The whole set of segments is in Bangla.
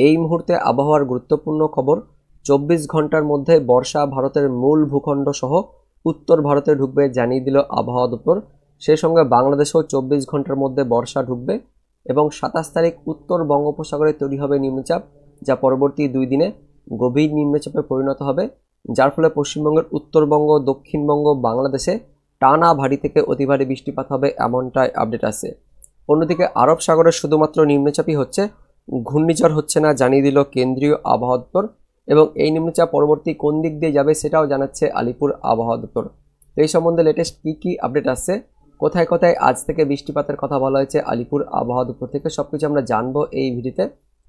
এই মুহূর্তে আবহাওয়ার গুরুত্বপূর্ণ খবর। 24 ঘন্টার মধ্যে বর্ষা ভারতের মূল ভূখণ্ড সহ উত্তর ভারতে ঢুকবে জানিয়ে দিল আবহাওয়া দপ্তর। সেই সঙ্গে বাংলাদেশেও 24 ঘন্টার মধ্যে বর্ষা ঢুকবে এবং 27 তারিখ উত্তর বঙ্গোপসাগরে তৈরি হবে নিম্নচাপ, যা পরবর্তী 2 দিনে গভীর নিম্নচাপে পরিণত হবে, যার ফলে পশ্চিমবঙ্গের উত্তরবঙ্গ, দক্ষিণবঙ্গ, বাংলাদেশে টানা ভারী থেকে অতি ভারী বৃষ্টিপাত হবে, এমনটাই আপডেট আছে। অন্যদিকে আরব সাগরে শুধুমাত্র নিম্নচাপই হচ্ছে, ঘূর্ণিঝড় হচ্ছে না জানিয়ে দিল কেন্দ্রীয় আবহাওয়া দপ্তর। এবং এই নিম্নচাপ পরবর্তী কোন দিক দিয়ে যাবে সেটাও জানাচ্ছে আলিপুর আবহাওয়া দপ্তর। তো এই সম্বন্ধে লেটেস্ট কী আপডেট আসছে, কোথায় কোথায় আজ থেকে বৃষ্টিপাতের কথা বলা হয়েছে আলিপুর আবহাওয়া দপ্তর থেকে, সবকিছু আমরা জানবো এই ভিডিওতে।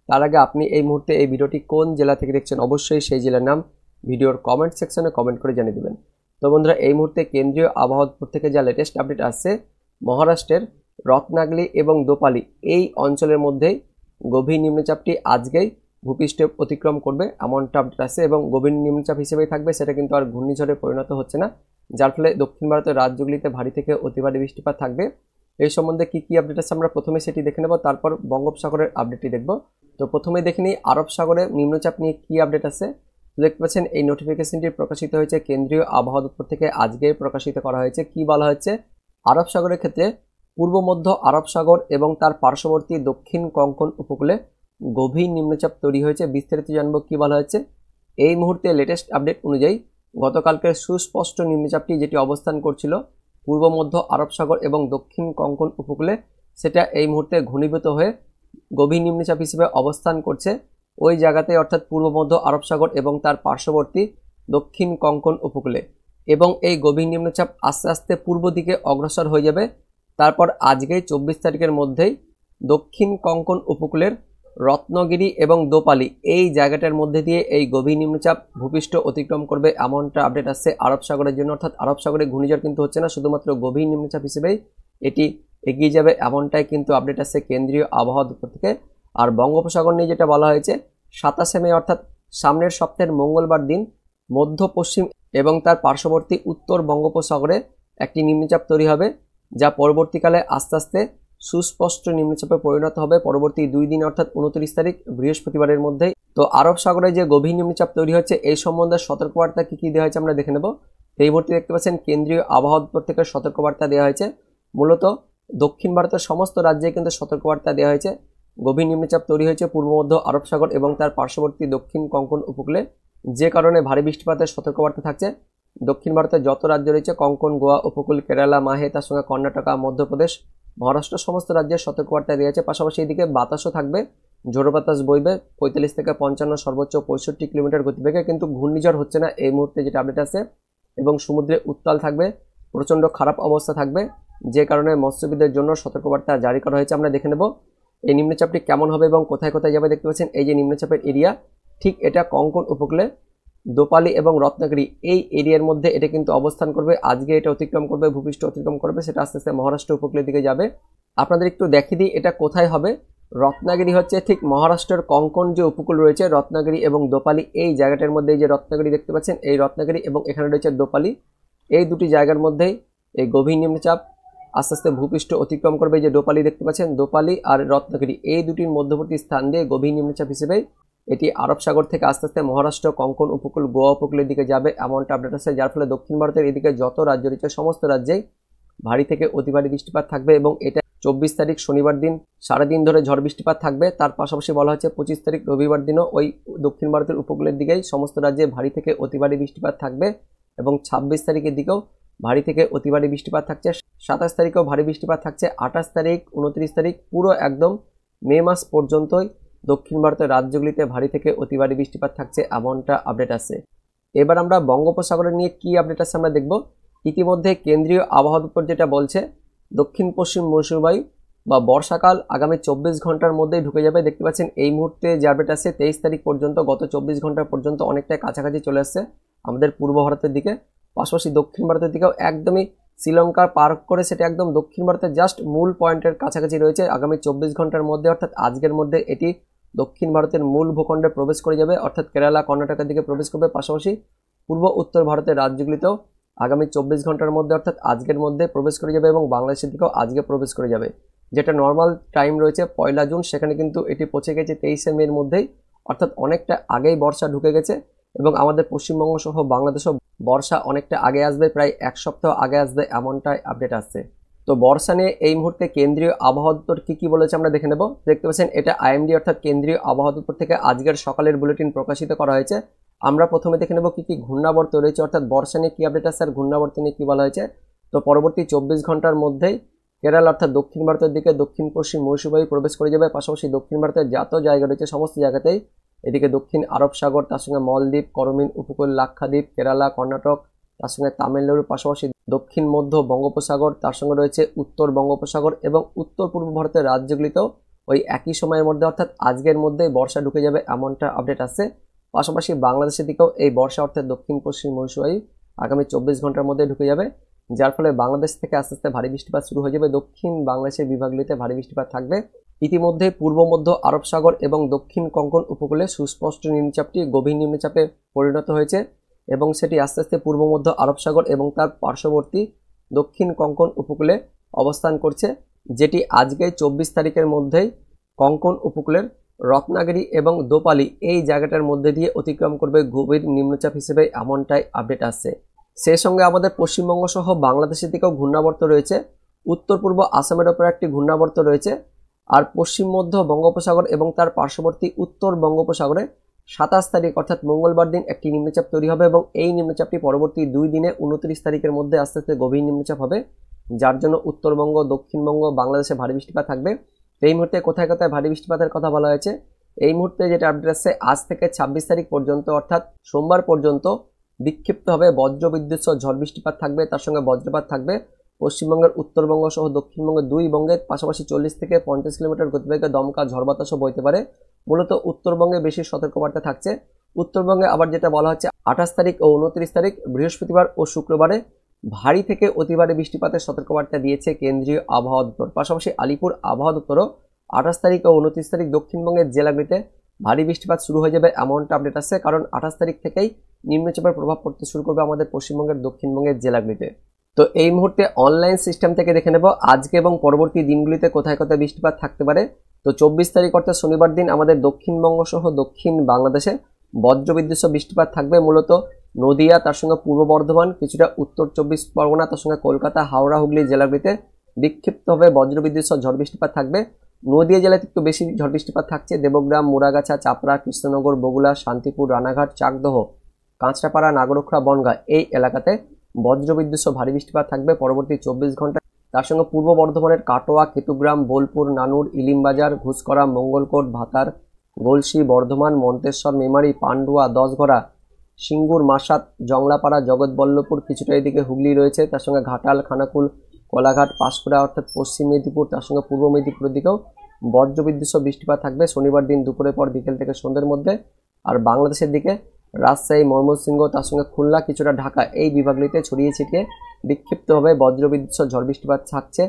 তার আগে আপনি এই মুহূর্তে এই ভিডিওটি কোন জেলা থেকে দেখছেন, অবশ্যই সেই জেলার নাম ভিডিওর কমেন্ট সেকশনে কমেন্ট করে জানিয়ে দেবেন। তো বন্ধুরা, এই মুহূর্তে কেন্দ্রীয় আবহাওয়া দপ্তর থেকে যা লেটেস্ট আপডেট আসছে, মহারাষ্ট্রের রত্নাগিরি এবং দোপালি এই অঞ্চলের মধ্যেই গভীর নিম্নচাপটি আজকেই ভূপৃষ্ঠে অতিক্রম করবে, এমনটা আপডেট আসছে। এবং গভীর নিম্নচাপ হিসেবেই থাকবে, সেটা কিন্তু আর ঘূর্ণিঝড়ে পরিণত হচ্ছে না, যার ফলে দক্ষিণ ভারতের রাজ্যগুলিতে ভারী থেকে অতি ভারী বৃষ্টিপাত থাকবে। এই সম্বন্ধে কী আপডেট আছে আমরা প্রথমে সেটি দেখে নেব, তারপর বঙ্গোপসাগরের আপডেটটি দেখব। তো প্রথমে দেখে নিই আরব সাগরে নিম্নচাপ নিয়ে কী আপডেট আছে। দেখতে পাচ্ছেন এই নোটিফিকেশনটি প্রকাশিত হয়েছে কেন্দ্রীয় আবহাওয়া দপ্তর থেকে, আজকে প্রকাশিত করা হয়েছে। কি বলা হচ্ছে, আরব সাগরের ক্ষেত্রে পূর্ব মধ্য আরব সাগর এবং তার পার্শ্ববর্তী দক্ষিণ কোঙ্কণ উপকূলে গভীর নিম্নচাপ তৈরি হয়েছে। বিস্তারিত জানবো কি বলা হয়েছে। এই মুহূর্তে লেটেস্ট আপডেট অনুযায়ী গতকালকের সুস্পষ্ট নিম্নচাপটি যেটি অবস্থান করছিল পূর্ব মধ্য আরব সাগর এবং দক্ষিণ কোঙ্কণ উপকূলে, সেটা এই মুহূর্তে ঘনীভূত হয়ে গভীর নিম্নচাপ হিসেবে অবস্থান করছে ওই জায়গাতে, অর্থাৎ পূর্ব মধ্য আরব সাগর এবং তার পার্শ্ববর্তী দক্ষিণ কোঙ্কণ উপকূলে। এবং এই গভীর নিম্নচাপ আস্তে আস্তে পূর্ব দিকে অগ্রসর হয়ে যাবে। তারপর আজকেই 24 তারিখের মধ্যেই দক্ষিণ কোঙ্কণ উপকূলের রত্নগিরি এবং দোপালি এই জায়গাটার মধ্যে দিয়ে এই গভীর নিম্নচাপ ভূপৃষ্ঠ অতিক্রম করবে, এমনটা আপডেট আসছে আরব সাগরের জন্য। অর্থাৎ আরব সাগরে ঘূর্ণিঝড় কিন্তু হচ্ছে না, শুধুমাত্র গভীর নিম্নচাপ হিসেবেই এটি এগিয়ে যাবে, এমনটাই কিন্তু আপডেট আসছে কেন্দ্রীয় আবহাওয়া দপ্তর থেকে। আর বঙ্গোপসাগর নিয়ে যেটা বলা হয়েছে, 27 মে অর্থাৎ সামনের সপ্তাহের মঙ্গলবার দিন মধ্য পশ্চিম এবং তার পার্শ্ববর্তী উত্তর বঙ্গোপসাগরে একটি নিম্নচাপ তৈরি হবে, যা পরবর্তীকালে আস্তে আস্তে সুস্পষ্ট নিম্নচাপে পরিণত হবে পরবর্তী 2 দিন, অর্থাৎ 29 তারিখ বৃহস্পতিবারের মধ্যেই। তো আরব সাগরে যে গভীর নিম্নচাপ তৈরি হচ্ছে এই সম্বন্ধে সতর্কবার্তা কী দেওয়া হয়েছে আমরা দেখে নেব। এই মুহূর্তে দেখতে পাচ্ছেন কেন্দ্রীয় আবহাওয়া দপ্তর থেকে সতর্কবার্তা দেওয়া হয়েছে। মূলত দক্ষিণ ভারতের সমস্ত রাজ্যে কিন্তু সতর্কবার্তা দেওয়া হয়েছে। গভীর নিম্নচাপ তৈরি হয়েছে পূর্ব মধ্য আরব সাগর এবং তার পার্শ্ববর্তী দক্ষিণ কোঙ্কণ উপকূলে, যে কারণে ভারী বৃষ্টিপাতের সতর্কবার্তা থাকছে। দক্ষিণ ভারতের যত রাজ্য রয়েছে, কোঙ্কণ, গোয়া উপকূল, কেরালা, মাহে, তার সঙ্গে কর্ণাটকা, মধ্যপ্রদেশ, মহারাষ্ট্র, সমস্ত রাজ্যের সতর্কবার্তা দেওয়া আছে। পাশাপাশি এদিকে বাতাসও থাকবে, ঝোড়ো বাতাস বইবে 45 থেকে 55, সর্বোচ্চ 65 কিলোমিটার গতিবেগে। কিন্তু ঘূর্ণিঝড় হচ্ছে না এই মুহূর্তে যেটা আপডেট আছে। এবং সমুদ্রে উত্তাল থাকবে, প্রচণ্ড খারাপ অবস্থা থাকবে, যে কারণে মৎস্যবিদদের জন্য সতর্কবার্তা জারি করা হয়েছে। আমরা দেখে নেব এই নিম্নচাপটি কেমন হবে এবং কোথায় কোথায় যাবে। দেখতে পাচ্ছেন এই যে নিম্নচাপের এরিয়া, ঠিক এটা কোঙ্কণ উপকূলে দোপালি এবং রত্নাগিরি এই এরিয়ার মধ্যে এটা কিন্তু অবস্থান করবে। আজকে এটা অতিক্রম করবে, ভূপৃষ্ঠ অতিক্রম করবে, সেটা আস্তে আস্তে মহারাষ্ট্র উপকূলের দিকে যাবে। আপনাদের একটু দেখিয়ে দিই এটা কোথায় হবে। রত্নাগিরি হচ্ছে ঠিক মহারাষ্ট্রের কোঙ্কণ যে উপকূল রয়েছে, রত্নাগিরি এবং দোপালি এই জায়গাটার মধ্যে এই যে রত্নাগিরি দেখতে পাচ্ছেন, এই রত্নাগিরি এবং এখানে রয়েছে দোপালি, এই দুটি জায়গার মধ্যেই এই গভীর নিম্নচাপ আস্তে আস্তে ভূপৃষ্ঠ অতিক্রম করবে। যে দোপালি দেখতে পাচ্ছেন, দোপালি আর রত্নাগিরি এই দুটির মধ্যবর্তী স্থান দিয়ে গভীর নিম্নচাপ হিসেবে এটি আরব সাগর থেকে আস্তে আস্তে মহারাষ্ট্র, কোঙ্কণ উপকূল, গোয়া উপকূলের দিকে যাবে, এমনটা আপডেট আছে। যার ফলে দক্ষিণ ভারতের এদিকে যত রাজ্য রয়েছে সমস্ত রাজ্যেই ভারী থেকে অতি ভারী বৃষ্টিপাত থাকবে। এবং এটা 24 তারিখ শনিবার দিন সারাদিন ধরে ঝড় বৃষ্টিপাত থাকবে। তার পাশাপাশি বলা হচ্ছে 25 তারিখ রবিবার দিনও ওই দক্ষিণ ভারতের উপকূলের দিকেই সমস্ত রাজ্যে ভারী থেকে অতি ভারী বৃষ্টিপাত থাকবে। এবং 26 তারিখের দিকেও ভারী থেকে অতি ভারী বৃষ্টিপাত থাকছে, 27 তারিখেও ভারী বৃষ্টিপাত থাকছে, 28 তারিখ, 29 তারিখ পুরো একদম মে মাস পর্যন্তই দক্ষিণ ভারতের রাজ্যগুলিতে ভারী থেকে অতি ভারী বৃষ্টিপাত থাকছে, এমনটা আপডেট আছে। এবার আমরা বঙ্গোপসাগরের নিয়ে কি আপডেট আছে আমরা দেখব। ইতিমধ্যে কেন্দ্রীয় আবহাওয়া দপ্তর যেটা বলছে, দক্ষিণ পশ্চিম মৌসুমী বায়ু বা বর্ষাকাল আগামী 24 ঘন্টার মধ্যেই ঢুকে যাবে। দেখতে পাচ্ছেন এই মুহূর্তে যে আপডেট আছে 23 তারিখ পর্যন্ত, গত 24 ঘন্টা পর্যন্ত অনেকটাই কাছাকাছি চলে আসছে আমাদের পূর্ব ভারতের দিকে। পাশাপাশি দক্ষিণ ভারতের দিকেও একদমই শ্রীলঙ্কার পার করে সেটা একদম দক্ষিণ ভারতের জাস্ট মূল পয়েন্টের কাছাকাছি রয়েছে। আগামী 24 ঘন্টার মধ্যে অর্থাৎ আজকের মধ্যে এটি দক্ষিণ ভারতের মূল ভূখণ্ডে প্রবেশ করে যাবে, অর্থাৎ কেরালা, কর্ণাটকের দিকে প্রবেশ করবে। পাশাপাশি পূর্ব উত্তর ভারতের রাজ্যগুলিতেও আগামী 24 ঘন্টার মধ্যে অর্থাৎ আজকের মধ্যে প্রবেশ করে যাবে এবং বাংলাদেশের দিকেও আজকে প্রবেশ করে যাবে। যেটা নর্মাল টাইম রয়েছে 1 জুন, সেখানে কিন্তু এটি পৌঁছে গেছে 23 মের মধ্যেই। অর্থাৎ অনেকটা আগেই বর্ষা ঢুকে গেছে এবং আমাদের পশ্চিমবঙ্গ সহ বাংলাদেশও বর্ষা অনেকটা আগে আসবে, প্রায় এক সপ্তাহ আগে আসবে, এমনটাই আপডেট আসছে। তো বর্ষা নিয়ে এই মুহূর্তে কেন্দ্রীয় আবহাওয়া দপ্তর কি বলেছে আমরা দেখে নেব। দেখতে পাচ্ছেন এটা আইএমডি অর্থাৎ কেন্দ্রীয় আবহাওয়া দপ্তর থেকে আজকের সকালের বুলেটিন প্রকাশিত করা হয়েছে। আমরা প্রথমে দেখে নেব কি ঘূর্ণাবর্ত রয়েছে, অর্থাৎ বর্ষা নিয়ে কি আপডেট আছে আর ঘূর্ণাবর্ত নিয়ে কি বলা হয়েছে। তো পরবর্তী 24 ঘন্টার মধ্যেই কেরালা অর্থাৎ দক্ষিণ ভারতের দিকে দক্ষিণ পশ্চিম মৌসুমী প্রবেশ করে যাবে। পাশাপাশি দক্ষিণ ভারতের যত জায়গা রয়েছে সমস্ত জায়গাতেই এদিকে দক্ষিণ আরব সাগর, তার সঙ্গে মালদ্বীপ, করমিন উপকূল, লাক্ষাদ্বীপ, কেরালা, কর্ণাটক, তার সঙ্গে তামিলনাড়ুর পাশাপাশি দক্ষিণ মধ্য বঙ্গোপসাগর, তার সঙ্গে রয়েছে উত্তর বঙ্গোপসাগর এবং উত্তর পূর্ব ভারতের রাজ্যগুলিতেও ওই একই সময়ের মধ্যে অর্থাৎ আজকের মধ্যেই বর্ষা ঢুকে যাবে এমনটা আপডেট আসছে। পাশাপাশি বাংলাদেশের দিকেও এই বর্ষা অর্থাৎ দক্ষিণ পশ্চিম মৌসুমী আগামী 24 ঘন্টার মধ্যে ঢুকে যাবে, যার ফলে বাংলাদেশ থেকে আস্তে আস্তে ভারী বৃষ্টিপাত শুরু হয়ে যাবে। দক্ষিণ বাংলাদেশের বিভাগগুলিতে ভারী বৃষ্টিপাত থাকবে। ইতিমধ্যে পূর্ব মধ্য আরব সাগর এবং দক্ষিণ কঙ্কন উপকূলে সুস্পষ্ট নিম্নচাপটি গভীর নিম্নচাপে পরিণত হয়েছে এবং সেটি আস্তে আস্তে পূর্ব মধ্য আরব সাগর এবং তার পার্শ্ববর্তী দক্ষিণ কঙ্কন উপকূলে অবস্থান করছে, যেটি আজকে 24 তারিখের মধ্যেই কঙ্কন উপকূলের রত্নাগিরি এবং দোপালি এই জায়গাটার মধ্যে দিয়ে অতিক্রম করবে গভীর নিম্নচাপ হিসেবে, এমনটাই আপডেট আসছে। সেই সঙ্গে আমাদের পশ্চিমবঙ্গ সহ বাংলাদেশের দিকেও ঘূর্ণাবর্ত রয়েছে। উত্তর পূর্ব আসামের ওপর একটি ঘূর্ণাবর্ত রয়েছে আর পশ্চিম মধ্য বঙ্গোপসাগর এবং তার পার্শ্ববর্তী উত্তর বঙ্গোপসাগরে 27 তারিখ অর্থাৎ মঙ্গলবার দিন একটি নিম্নচাপ তৈরি হবে এবং এই নিম্নচাপটি পরবর্তী 2 দিনে 29 তারিখের মধ্যে আস্তে আস্তে গভীর নিম্নচাপ হবে, যার জন্য উত্তরবঙ্গ, দক্ষিণবঙ্গ, বাংলাদেশে ভারী বৃষ্টিপাত থাকবে। এই মুহূর্তে কোথায় কোথায় ভারী বৃষ্টিপাতের কথা বলা হয়েছে, এই মুহূর্তে যেটা আপডেট আসছে আজ থেকে 26 তারিখ পর্যন্ত অর্থাৎ সোমবার পর্যন্ত বিক্ষিপ্তভাবে বজ্রবিদ্যুৎ সহ ঝড় বৃষ্টিপাত থাকবে, তার সঙ্গে বজ্রপাত থাকবে। পশ্চিমবঙ্গের উত্তরবঙ্গ সহ দক্ষিণবঙ্গের 2 বঙ্গের পাশাপাশি 40 থেকে 50 কিলোমিটার গতিবেগে দমকা ঝড় বাতাসও বইতে পারে। মূলত উত্তরবঙ্গে বেশি সতর্কবার্তা থাকছে। উত্তরবঙ্গে আবার যেটা বলা হচ্ছে 28 তারিখ ও 29 তারিখ বৃহস্পতিবার ও শুক্রবারে ভারী থেকে অতি ভারী বৃষ্টিপাতের সতর্কবার্তা দিয়েছে কেন্দ্রীয় আবহাওয়া দপ্তর। পাশাপাশি আলিপুর আবহাওয়া দপ্তরও 28 তারিখ ও 29 তারিখ দক্ষিণবঙ্গের জেলাগুলিতে ভারী বৃষ্টিপাত শুরু হয়ে যাবে এমনটা আপডেট আসছে, কারণ 28 তারিখ থেকেই নিম্নচাপের প্রভাব পড়তে শুরু করবে আমাদের পশ্চিমবঙ্গের দক্ষিণবঙ্গের জেলাগুলিতে। তো এই মুহূর্তে অনলাইন সিস্টেম থেকে দেখে নেব আজকে এবং পরবর্তী দিনগুলিতে কোথায় কোথায় বৃষ্টিপাত থাকতে পারে। তো 24 তারিখ অর্থাৎ শনিবার দিন আমাদের দক্ষিণবঙ্গ সহ দক্ষিণ বাংলাদেশে বজ্রবিদ্যুৎ সহ বৃষ্টিপাত থাকবে। মূলত নদিয়া, তার সঙ্গে পূর্ব বর্ধমান, কিছুটা উত্তর 24 পরগনা, তার সঙ্গে কলকাতা, হাওড়া, হুগলি জেলাগুলিতে বিক্ষিপ্তভাবে বজ্রবিদ্যুৎ সহ ঝড় বৃষ্টিপাত থাকবে। নদিয়া জেলাতে একটু বেশি ঝড় বৃষ্টিপাত থাকছে। দেবগ্রাম, মুরাগাছা, চাপড়া, কৃষ্ণনগর, বগুড়া, শান্তিপুর, রানাঘাট, চাকদহ, কাঁচরাপাড়া, নাগরখোলা, বনগাঁ এই এলাকাতে বজ্রবিদ্যুৎ সহ ভারী বৃষ্টিপাত থাকবে পরবর্তী 24 ঘন্টায়। তার সঙ্গে পূর্ব বর্ধমানের কাটোয়া, কেতুগ্রাম, বোলপুর, নানুর, ইলিমবাজার, ঘুষকরা, মঙ্গলকোট, ভাতার, গলসি, বর্ধমান, মন্তেশ্বর, মেমারি, পান্ডুয়া, দশঘরা, সিঙ্গুর, মাসাত, জংলাপাড়া, জগৎবল্লভপুর, কিছুটা এদিকে হুগলি রয়েছে, তার সঙ্গে ঘাটাল, খানাকুল, কোলাঘাট, পাঁশকুড়া অর্থাৎ পশ্চিম মেদিনীপুর, তার সঙ্গে পূর্ব মেদিনীপুরের দিকেও বজ্রবিদ্যুৎ সহ বৃষ্টিপাত থাকবে শনিবার দিন দুপুরের পর বিকেল থেকে সন্ধ্যের মধ্যে। আর বাংলাদেশের দিকে রাজশাহী, ময়মনসিংহ, তার সঙ্গে খুলনা, কিছুটা ঢাকা এই বিভাগগুলিতে ছড়িয়ে ছিটিয়ে বিক্ষিপ্তভাবে বজ্রবিদ্যুৎ সহ ঝড় বৃষ্টিপাত থাকছে।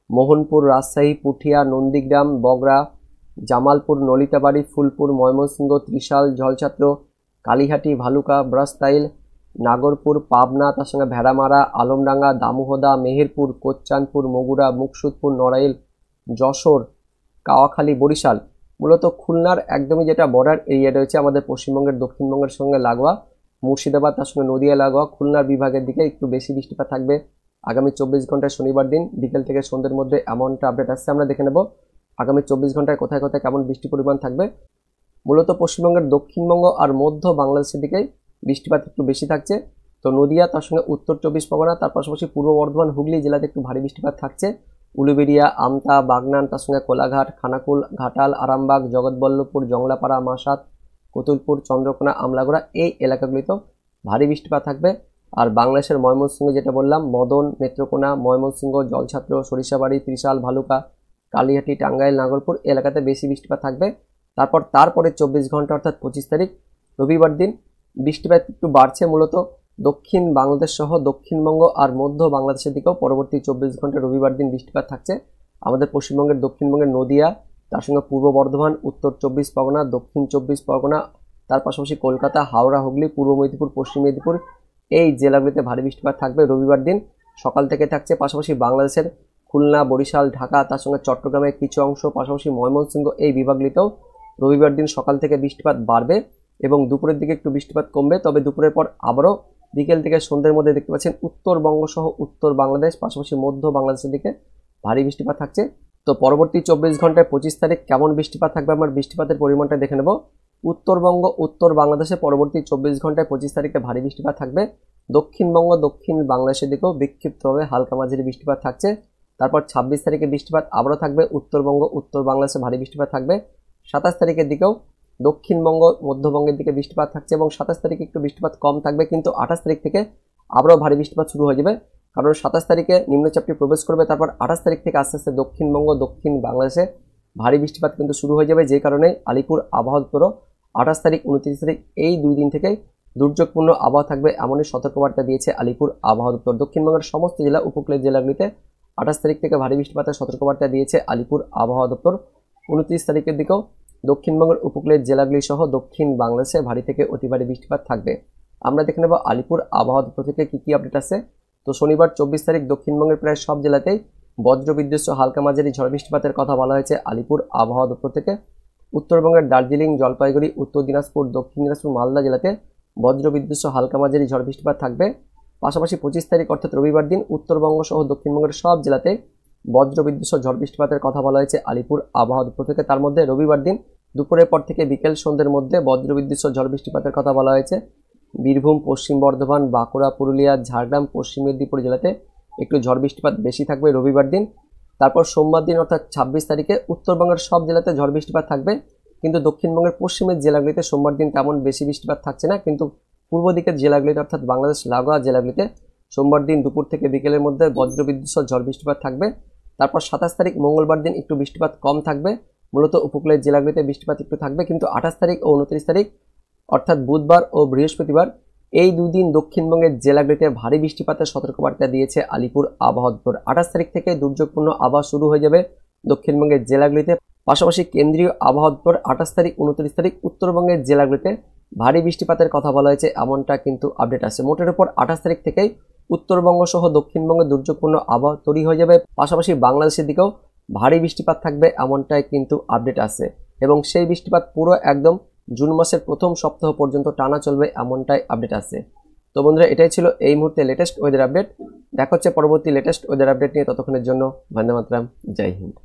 মোহনপুর, রাজশাহী, পুঠিয়া, নন্দীগ্রাম, বগরা, জামালপুর, নলিতাবাড়ি, ফুলপুর, ময়মনসিংহ, ত্রিশাল, ঝলছাত্র, কালীহাটি, ভালুকা, ব্রাসতাইল, নাগরপুর, পাবনা, তার সঙ্গে ভেড়ামারা, আলমডাঙ্গা, দামোহদা, মেহেরপুর, কোচ্চানপুর, মগুরা, মুকসুদপুর, নড়াইল, যশোর, কাওয়াখালী, বরিশাল, মূলত খুলনার একদমই যেটা বর্ডার এরিয়া রয়েছে আমাদের পশ্চিমবঙ্গের দক্ষিণবঙ্গের সঙ্গে লাগোয়া, মুর্শিদাবাদ, তার সঙ্গে নদিয়া লাগোয়া খুলনার বিভাগের দিকে একটু বেশি বৃষ্টিপাত থাকবে আগামী 24 ঘন্টায় শনিবার দিন বিকেল থেকে সন্ধ্যের মধ্যে এমনটা আপডেট আসছে। আমরা দেখে নেব আগামী 24 ঘন্টায় কোথায় কোথায় কেমন বৃষ্টি পরিমাণ থাকবে। মূলত পশ্চিমবঙ্গের দক্ষিণবঙ্গ আর মধ্য বাংলাদেশের দিকেই বৃষ্টিপাত একটু বেশি থাকছে। তো নদিয়া, তার সঙ্গে উত্তর 24 পরগনা, তার পাশাপাশি পূর্ব বর্ধমান, হুগলি জেলাতে একটু ভারী বৃষ্টিপাত থাকছে। উলুবেড়িয়া, আমতা, বাগনান, তার সঙ্গে কোলাঘাট, খানাকুল, ঘাটাল, আরামবাগ, জগৎবল্লভপুর, জংলাপাড়া, মাসাত, কতুলপুর, চন্দ্রকোনা, আমলাগড়া এই এলাকাগুলিতেও ভারী বৃষ্টিপাত থাকবে। আর বাংলাদেশের ময়মনসিংহ যেটা বললাম, মদন, নেত্রকোনা, ময়মনসিংহ, জলছাত্র, সরিষাবাড়ি, ত্রিশাল, ভালুকা, কালীহাটি, টাঙ্গাইল, নাগরপুর এলাকাতে বেশি বৃষ্টিপাত থাকবে। তারপরে 24 ঘন্টা অর্থাৎ 25 তারিখ রবিবার দিন বৃষ্টিপাত একটু বাড়ছে। মূলত দক্ষিণ বাংলাদেশ সহ দক্ষিণবঙ্গ আর মধ্য বাংলাদেশের দিকেও পরবর্তী 24 ঘন্টা রবিবার দিন বৃষ্টিপাত থাকছে। আমাদের পশ্চিমবঙ্গের দক্ষিণবঙ্গের নদিয়া, তার সঙ্গে পূর্ব বর্ধমান, উত্তর 24 পরগনা, দক্ষিণ 24 পরগনা, তার পাশাপাশি কলকাতা, হাওড়া, হুগলি, পূর্ব মেদিনীপুর, পশ্চিম মেদিনীপুর এই জেলাগুলিতে ভারী বৃষ্টিপাত থাকবে রবিবার দিন সকাল থেকে থাকছে। পাশাপাশি বাংলাদেশের খুলনা, বরিশাল, ঢাকা, তার সঙ্গে চট্টগ্রামের কিছু অংশ, পাশাপাশি ময়মনসিংহ এই বিভাগগুলিতেও রবিবার দিন সকাল থেকে বৃষ্টিপাত বাড়বে এবং দুপুরের দিকে একটু বৃষ্টিপাত কমবে। তবে দুপুরের পর আবারও বিকেল থেকে সন্ধ্যের মধ্যে দেখতে পাচ্ছেন উত্তরবঙ্গ সহ উত্তর বাংলাদেশ, পাশাপাশি মধ্য বাংলাদেশের দিকে ভারী বৃষ্টিপাত থাকছে। তো পরবর্তী 24 ঘন্টায় 25 তারিখ কেমন বৃষ্টিপাত থাকবে আমরা বৃষ্টিপাতের পরিমাণটা দেখে নেব। উত্তরবঙ্গ উত্তর বাংলাদেশে পরবর্তী 24 ঘন্টায় 25 তারিখে ভারী বৃষ্টিপাত থাকবে। দক্ষিণবঙ্গ দক্ষিণ বাংলাদেশের দিকেও বিক্ষিপ্তভাবে হালকা মাঝারি বৃষ্টিপাত থাকছে। তারপর 26 তারিখে বৃষ্টিপাত আবারও থাকবে, উত্তরবঙ্গ উত্তর বাংলাদেশে ভারী বৃষ্টিপাত থাকবে। 27 তারিখের দিকেও দক্ষিণবঙ্গ মধ্যবঙ্গের দিকে বৃষ্টিপাত থাকছে এবং 27 তারিখে একটু বৃষ্টিপাত কম থাকবে, কিন্তু 28 তারিখ থেকে আবারও ভারী বৃষ্টিপাত শুরু হয়ে যাবে, কারণ 27 তারিখে নিম্নচাপটি প্রবেশ করবে। তারপর 28 তারিখ থেকে আস্তে আস্তে দক্ষিণবঙ্গ দক্ষিণ বাংলাদেশে ভারী বৃষ্টিপাত কিন্তু শুরু হয়ে যাবে, যে কারণে আলিপুর আবহাওয়া দপ্তরও 28 তারিখ 29 তারিখ এই 2 দিন থেকে দুর্যোগপূর্ণ আবহাওয়া থাকবে এমনই সতর্কবার্তা দিয়েছে আলিপুর আবহাওয়া দপ্তর। দক্ষিণবঙ্গের সমস্ত জেলা উপকূলের জেলাগুলিতে 28 তারিখ থেকে ভারী বৃষ্টিপাতের সতর্কবার্তা দিয়েছে আলিপুর আবহাওয়া দপ্তর। 29 তারিখের দিকেও দক্ষিণবঙ্গের উপকূলের জেলাগুলি সহ দক্ষিণ বাংলাদেশে ভারী থেকে অতি ভারী বৃষ্টিপাত থাকবে। আমরা দেখে নেব আলিপুর আবহাওয়া দপ্তর থেকে কি আপডেট আছে। তো শনিবার 24 তারিখ দক্ষিণবঙ্গের প্রায় সব জেলাতেই বজ্রবিদ্যুৎ সহ হালকা মাঝারি ঝড় বৃষ্টিপাতের কথা বলা হয়েছে আলিপুর আবহাওয়া দপ্তর থেকে। উত্তরবঙ্গের দার্জিলিং, জলপাইগুড়ি, উত্তর দিনাজপুর, দক্ষিণ দিনাজপুর, মালদা জেলাতে বজ্রবিদ্যুৎ সহ হালকা মাঝারি ঝড় বৃষ্টিপাত থাকবে। পাশাপাশি 25 তারিখ অর্থাৎ রবিবার দিন উত্তরবঙ্গ সহ দক্ষিণবঙ্গের সব জেলাতে বজ্রবিদ্যুৎ সহ ঝড় বৃষ্টিপাতের কথা বলা হয়েছে আলিপুর আবহাওয়া দপ্তর থেকে। তার মধ্যে রবিবার দিন দুপুরের পর থেকে বিকেল সন্ধ্যের মধ্যে বজ্রবিদ্যুৎ সহ ঝড় বৃষ্টিপাতের কথা বলা হয়েছে বীরভূম, পশ্চিম বর্ধমান, বাঁকুড়া, পুরুলিয়া, ঝাড়গ্রাম, পশ্চিম মেদিনীপুর জেলাতে একটু ঝড় বৃষ্টিপাত বেশি থাকবে রবিবার দিন। তারপর সোমবার দিন অর্থাৎ 26 তারিখে উত্তরবঙ্গের সব জেলাতে ঝড় বৃষ্টিপাত থাকবে, কিন্তু দক্ষিণবঙ্গের পশ্চিমের জেলাগুলিতে সোমবার দিন তেমন বেশি বৃষ্টিপাত থাকছে না, কিন্তু পূর্ব দিকের জেলাগুলিতে অর্থাৎ বাংলাদেশ লাগোয়া জেলাগুলিতে সোমবার দিন দুপুর থেকে বিকেলের মধ্যে বজ্রবিদ্যুৎ সহ ঝড় বৃষ্টিপাত থাকবে। তারপর 27 তারিখ মঙ্গলবার দিন একটু বৃষ্টিপাত কম থাকবে, মূলত উপকূলের জেলাগুলিতে বৃষ্টিপাত একটু থাকবে, কিন্তু 28 তারিখ ও 29 তারিখ অর্থাৎ বুধবার ও বৃহস্পতিবার এই 2 দিন দক্ষিণবঙ্গের জেলাগুলিতে ভারী বৃষ্টিপাতের সতর্কবার্তা দিয়েছে আলিপুর আবহাওয়া দপ্তর। 28 তারিখ থেকে দুর্যোগপূর্ণ আবহাওয়া শুরু হয়ে যাবে দক্ষিণবঙ্গের জেলাগুলিতে। পাশাপাশি কেন্দ্রীয় আবহাওয়া দপ্তর 28 তারিখ 29 তারিখ উত্তরবঙ্গের জেলাগুলিতে ভারী বৃষ্টিপাতের কথা বলা হয়েছে এমনটা কিন্তু আপডেট আছে। মোটের উপর 28 তারিখ থেকেই উত্তরবঙ্গ সহ দক্ষিণবঙ্গে দুর্যোগপূর্ণ আবহাওয়া তৈরি হয়ে যাবে, পাশাপাশি বাংলাদেশের দিকেও ভারী বৃষ্টিপাত থাকবে এমনটাই কিন্তু আপডেট আছে এবং সেই বৃষ্টিপাত পুরো একদম জুন মাসের প্রথম সপ্তাহ পর্যন্ত টানা চলবে এমনটাই আপডেট আছে। তো বন্ধুরা, এটাই ছিল এই মুহূর্তে লেটেস্ট ওয়েদার আপডেট। দেখা হচ্ছে পরবর্তী লেটেস্ট ওয়েদার আপডেট নিয়ে, ততক্ষণের জন্য বন্দে মাতরম, জয় হিন্দ।